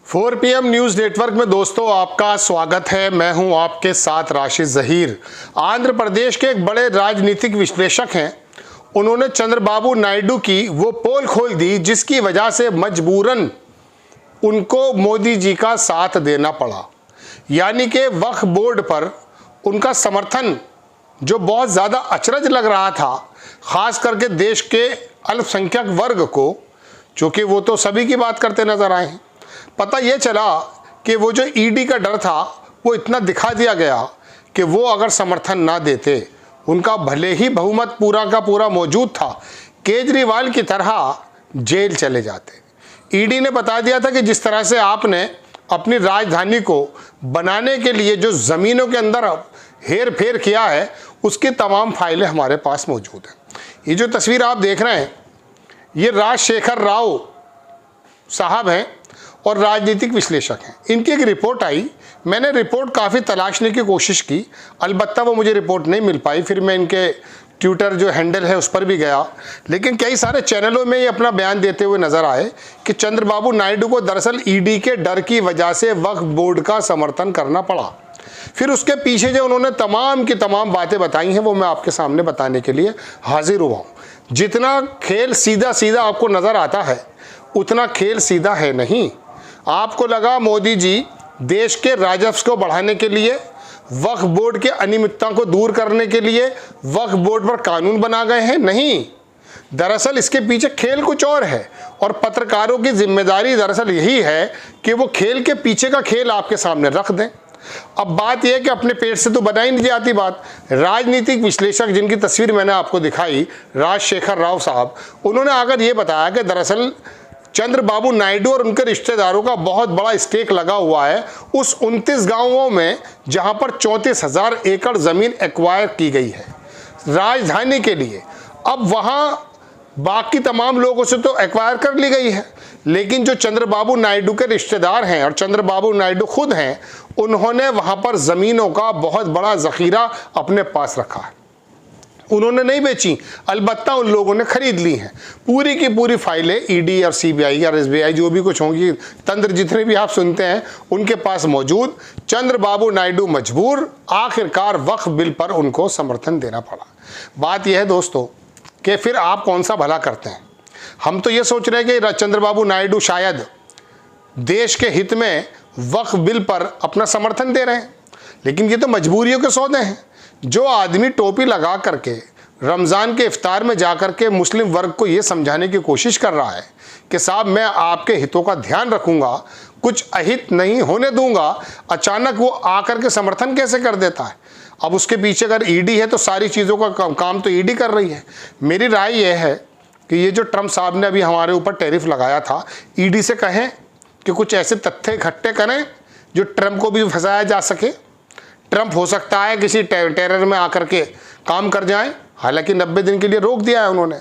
4 PM news network में दोस्तों आपका स्वागत है। मैं हूं आपके साथ राशिद ज़हीर। आंध्र प्रदेश के एक बड़े राजनीतिक विश्लेषक हैं। उन्होंने चंद्रबाबू नायडू की वो पोल खोल दी जिसकी वजह से मजबूरन उनको मोदी जी का साथ देना पड़ा। यानी कि वक्फ बोर्ड पर उनका समर्थन जो बहुत ज़्यादा अचरज लग रहा था, ख़ास करके देश के अल्पसंख्यक वर्ग को, चूँकि वो तो सभी की बात करते नज़र आए हैं। पता ये चला कि वो जो ईडी का डर था वो इतना दिखा दिया गया कि वो अगर समर्थन ना देते, उनका भले ही बहुमत पूरा का पूरा मौजूद था, केजरीवाल की तरह जेल चले जाते। ईडी ने बता दिया था कि जिस तरह से आपने अपनी राजधानी को बनाने के लिए जो ज़मीनों के अंदर हेर फेर किया है, उसकी तमाम फाइलें हमारे पास मौजूद हैं। ये जो तस्वीर आप देख रहे हैं, ये राजशेखर राव साहब हैं और राजनीतिक विश्लेषक हैं। इनकी एक रिपोर्ट आई, मैंने रिपोर्ट काफ़ी तलाशने की कोशिश की, अलबत्ता वो मुझे रिपोर्ट नहीं मिल पाई। फिर मैं इनके ट्विटर जो हैंडल है उस पर भी गया, लेकिन कई सारे चैनलों में ये अपना बयान देते हुए नज़र आए कि चंद्रबाबू नायडू को दरअसल ईडी के डर की वजह से वक्फ बोर्ड का समर्थन करना पड़ा। फिर उसके पीछे जो उन्होंने तमाम की तमाम बातें बताई हैं वो मैं आपके सामने बताने के लिए हाजिर हुआ हूँ। जितना खेल सीधा सीधा आपको नज़र आता है, उतना खेल सीधा है नहीं। आपको लगा मोदी जी देश के राजस्व को बढ़ाने के लिए, वक्फ बोर्ड के अनियमितता को दूर करने के लिए वक्फ बोर्ड पर कानून बना गए हैं? नहीं, दरअसल इसके पीछे खेल कुछ और है। और पत्रकारों की जिम्मेदारी दरअसल यही है कि वो खेल के पीछे का खेल आपके सामने रख दें। अब बात यह है कि अपने पेट से तो बनाई नहीं जाती बात। राजनीतिक विश्लेषक जिनकी तस्वीर मैंने आपको दिखाई, राजशेखर राव साहब, उन्होंने आकर ये बताया कि दरअसल चंद्रबाबू नायडू और उनके रिश्तेदारों का बहुत बड़ा स्टेक लगा हुआ है उस 29 गांवों में जहां पर 34,000 एकड़ ज़मीन एक्वायर की गई है राजधानी के लिए। अब वहां बाकी तमाम लोगों से तो एक्वायर कर ली गई है, लेकिन जो चंद्रबाबू नायडू के रिश्तेदार हैं और चंद्रबाबू नायडू खुद हैं, उन्होंने वहां पर ज़मीनों का बहुत बड़ा ज़ख़ीरा अपने पास रखा है। उन्होंने नहीं बेची, अलबत्ता उन लोगों ने खरीद ली हैं। पूरी की पूरी फाइलें ईडी और सीबीआई और एसबीआई जो भी कुछ होंगी, तंत्र जितने भी आप सुनते हैं, उनके पास मौजूद। चंद्रबाबू नायडू मजबूर, आखिरकार वक्फ बिल पर उनको समर्थन देना पड़ा। बात यह है दोस्तों कि फिर आप कौन सा भला करते हैं। हम तो ये सोच रहे हैं कि चंद्रबाबू नायडू शायद देश के हित में वक्फ बिल पर अपना समर्थन दे रहे हैं, लेकिन ये तो मजबूरियों के सौदे हैं। जो आदमी टोपी लगा करके रमज़ान के इफ्तार में जा कर के मुस्लिम वर्ग को ये समझाने की कोशिश कर रहा है कि साहब मैं आपके हितों का ध्यान रखूंगा, कुछ अहित नहीं होने दूंगा, अचानक वो आकर के समर्थन कैसे कर देता है। अब उसके पीछे अगर ईडी है तो सारी चीज़ों का काम तो ईडी कर रही है। मेरी राय यह है कि ये जो ट्रंप साहब ने अभी हमारे ऊपर टैरिफ लगाया था, ईडी से कहें कि कुछ ऐसे तथ्य इकट्ठे करें जो ट्रंप को भी फंसाया जा सके। ट्रंप हो सकता है किसी टेरर में आकर के काम कर जाएं, हालांकि 90 दिन के लिए रोक दिया है उन्होंने।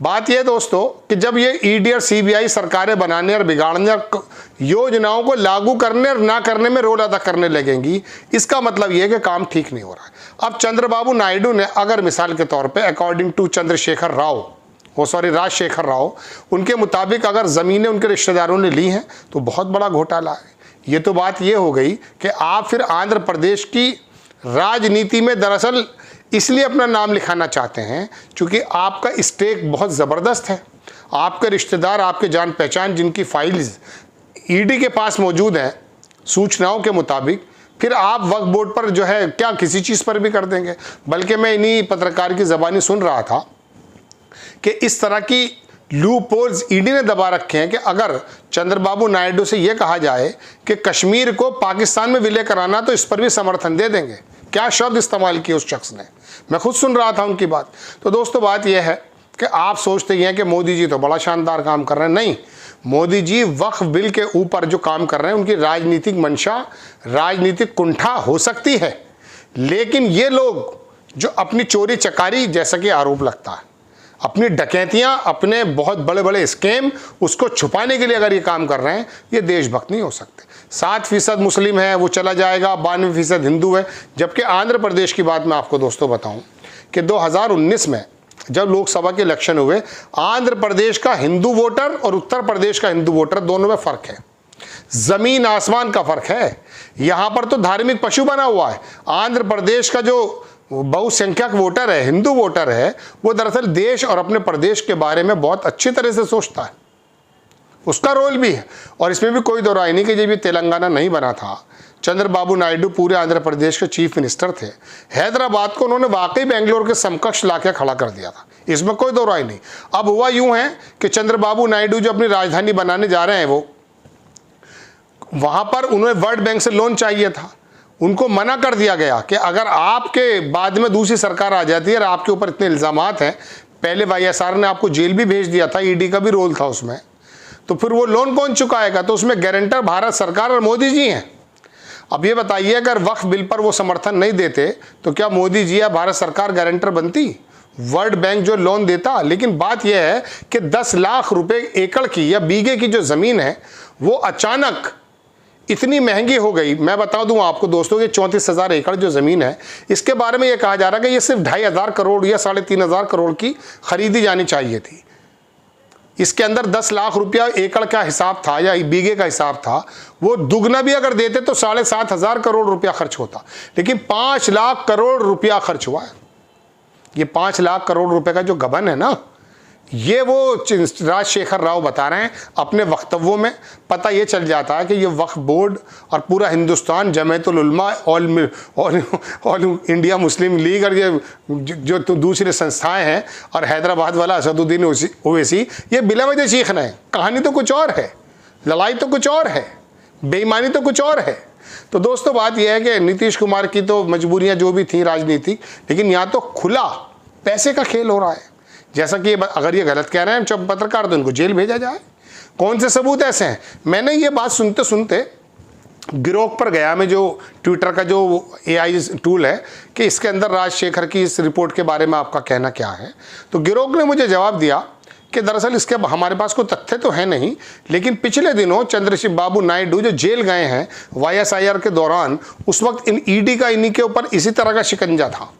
बात यह दोस्तों कि जब ये ईडी और सीबीआई सरकारें बनाने और बिगाड़ने और योजनाओं को लागू करने और ना करने में रोल अदा करने लगेंगी, इसका मतलब यह है कि काम ठीक नहीं हो रहा है। अब चंद्रबाबू नायडू ने अगर मिसाल के तौर पर अकॉर्डिंग टू राजशेखर राव, उनके मुताबिक अगर ज़मीनें उनके रिश्तेदारों ने ली हैं तो बहुत बड़ा घोटाला है। ये तो बात ये हो गई कि आप फिर आंध्र प्रदेश की राजनीति में दरअसल इसलिए अपना नाम लिखाना चाहते हैं क्योंकि आपका स्टेक बहुत ज़बरदस्त है। आपके रिश्तेदार, आपके जान पहचान जिनकी फाइल्स ईडी के पास मौजूद हैं सूचनाओं के मुताबिक, फिर आप वक्फ बोर्ड पर जो है क्या किसी चीज़ पर भी कर देंगे। बल्कि मैं इन्हीं पत्रकार की ज़बानी सुन रहा था कि इस तरह की लूप होल्स ईडी ने दबा रखे हैं कि अगर चंद्रबाबू नायडू से यह कहा जाए कि कश्मीर को पाकिस्तान में विलय कराना, तो इस पर भी समर्थन दे देंगे। क्या शब्द इस्तेमाल किए उस शख्स ने, मैं खुद सुन रहा था उनकी बात। तो दोस्तों बात यह है कि आप सोचते हैं कि मोदी जी तो बड़ा शानदार काम कर रहे हैं। नहीं, मोदी जी वक्फ बिल के ऊपर जो काम कर रहे हैं, उनकी राजनीतिक मंशा, राजनीतिक कुंठा हो सकती है, लेकिन ये लोग जो अपनी चोरी चकारी, जैसा कि आरोप लगता है, अपनी डकैतियां, अपने बहुत बड़े बड़े स्कैम, उसको छुपाने के लिए अगर ये काम कर रहे हैं, ये देशभक्त नहीं हो सकते। 7% मुस्लिम है वो चला जाएगा, 92% हिंदू है। जबकि आंध्र प्रदेश की बात मैं आपको दोस्तों बताऊं कि 2019 में जब लोकसभा के इलेक्शन हुए, आंध्र प्रदेश का हिंदू वोटर और उत्तर प्रदेश का हिंदू वोटर दोनों में फ़र्क है। ज़मीन आसमान का फ़र्क है। यहाँ पर तो धार्मिक पशु बना हुआ है। आंध्र प्रदेश का जो बहुसंख्यक वोटर है, हिंदू वोटर है, वो दरअसल देश और अपने प्रदेश के बारे में बहुत अच्छी तरह से सोचता है। उसका रोल भी है और इसमें भी कोई दो राय नहीं कि जब ये तेलंगाना नहीं बना था, चंद्रबाबू नायडू पूरे आंध्र प्रदेश के चीफ मिनिस्टर थे। हैदराबाद को उन्होंने वाकई बेंगलोर के समकक्ष लाके खड़ा कर दिया था, इसमें कोई दो राय नहीं। अब हुआ यूं है कि चंद्रबाबू नायडू जो अपनी राजधानी बनाने जा रहे हैं, वो वहां पर उन्हें वर्ल्ड बैंक से लोन चाहिए था। उनको मना कर दिया गया कि अगर आपके बाद में दूसरी सरकार आ जाती है और आपके ऊपर इतने इल्ज़ामात हैं, पहले वाईएसआर ने आपको जेल भी भेज दिया था, ईडी का भी रोल था उसमें, तो फिर वो लोन कौन चुकाएगा? तो उसमें गारंटर भारत सरकार और मोदी जी हैं। अब ये बताइए, अगर वक्फ बिल पर वो समर्थन नहीं देते तो क्या मोदी जी या भारत सरकार गारंटर बनती? वर्ल्ड बैंक जो लोन देता। लेकिन बात यह है कि 10 लाख रुपए एकड़ की या बीघे की जो ज़मीन है वो अचानक इतनी महंगी हो गई। मैं बता दूं आपको दोस्तों कि 34,000 एकड़ जो ज़मीन है, इसके बारे में ये कहा जा रहा है कि ये सिर्फ 2,500 करोड़ या 3,500 करोड़ की खरीदी जानी चाहिए थी। इसके अंदर 10 लाख रुपया एकड़ का हिसाब था या बीघे का हिसाब था, वो दुगना भी अगर देते तो 7,500 करोड़ रुपया खर्च होता। लेकिन 5 लाख करोड़ रुपया खर्च हुआ है। ये 5 लाख करोड़ रुपए का जो गबन है ना, ये वो राजशेखर राव बता रहे हैं अपने वक्तव्यों में। पता ये चल जाता है कि ये वक्फ बोर्ड और पूरा हिंदुस्तान, जमीयतुल उलमा, ऑल इंडिया मुस्लिम लीग और ये जो तो दूसरे संस्थाएं हैं और हैदराबाद वाला असदुद्दीन ओवैसी, ये बिला वजह चीख रहे हैं। कहानी तो कुछ और है, लड़ाई तो कुछ और है, बेईमानी तो कुछ और है। तो दोस्तों बात यह है कि नीतीश कुमार की तो मजबूरियां जो भी थी राजनीतिक, लेकिन यहाँ तो खुला पैसे का खेल हो रहा है। जैसा कि अगर ये गलत कह रहे हैं जब पत्रकार, तो इनको जेल भेजा जाए। कौन से सबूत ऐसे हैं? मैंने ये बात सुनते सुनते गिरोक पर गया, मैं जो ट्विटर का जो AI टूल है, कि इसके अंदर राजशेखर की इस रिपोर्ट के बारे में आपका कहना क्या है। तो गिरोक ने मुझे जवाब दिया कि दरअसल इसके हमारे पास कोई तथ्य तो है नहीं, लेकिन पिछले दिनों चंद्रबाबू नायडू जो जेल गए हैं YSIR के दौरान, उस वक्त ईडी का इन्हीं के ऊपर इसी तरह का शिकंजा था।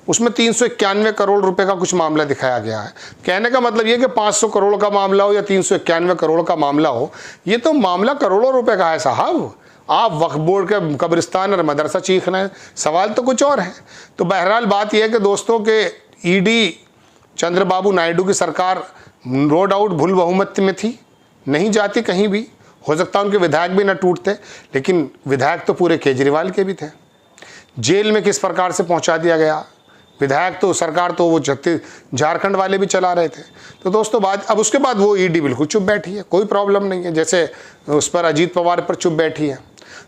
उसमें 391 करोड़ रुपए का कुछ मामला दिखाया गया है। कहने का मतलब ये कि 500 करोड़ का मामला हो या 391 करोड़ का मामला हो, ये तो मामला करोड़ों रुपए का है साहब। आप वक्फ बोर्ड के कब्रिस्तान और मदरसा चीख रहे हैं, सवाल तो कुछ और है। तो बहरहाल बात यह है कि दोस्तों के ईडी चंद्रबाबू नायडू की सरकार नो डाउट भूल बहुमत में थी, नहीं जाती कहीं भी। हो सकता है उनके विधायक भी न टूटते, लेकिन विधायक तो पूरे केजरीवाल के भी थे। जेल में किस प्रकार से पहुंचा दिया गया, विधायक तो सरकार तो वो झारखंड वाले भी चला रहे थे। तो दोस्तों बात अब उसके बाद वो ईडी बिल्कुल चुप बैठी है, कोई प्रॉब्लम नहीं है, जैसे उस पर अजीत पवार पर चुप बैठी है।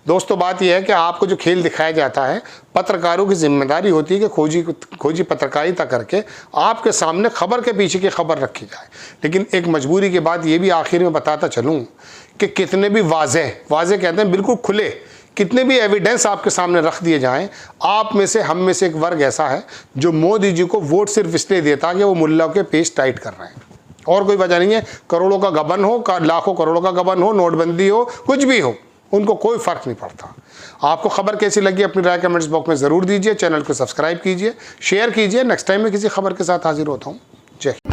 दोस्तों बात यह है कि आपको जो खेल दिखाया जाता है, पत्रकारों की जिम्मेदारी होती है कि खोजी पत्रकारिता करके आपके सामने खबर के पीछे की खबर रखी जाए। लेकिन एक मजबूरी के बाद ये भी आखिर में बताता चलूँ कि कितने भी वाज़ेह कहते हैं बिल्कुल खुले, कितने भी एविडेंस आपके सामने रख दिए जाएं, आप में से हम में से एक वर्ग ऐसा है जो मोदी जी को वोट सिर्फ इसलिए देता कि वो मुल्ला के पेज टाइट कर रहे हैं, और कोई वजह नहीं है। करोड़ों का गबन हो, लाखों करोड़ों का गबन हो, नोटबंदी हो, कुछ भी हो, उनको कोई फ़र्क नहीं पड़ता। आपको खबर कैसी लगी अपनी राय कमेंट्स बॉक्स में ज़रूर दीजिए। चैनल को सब्सक्राइब कीजिए, शेयर कीजिए। नेक्स्ट टाइम मैं किसी खबर के साथ हाजिर होता हूँ। जय।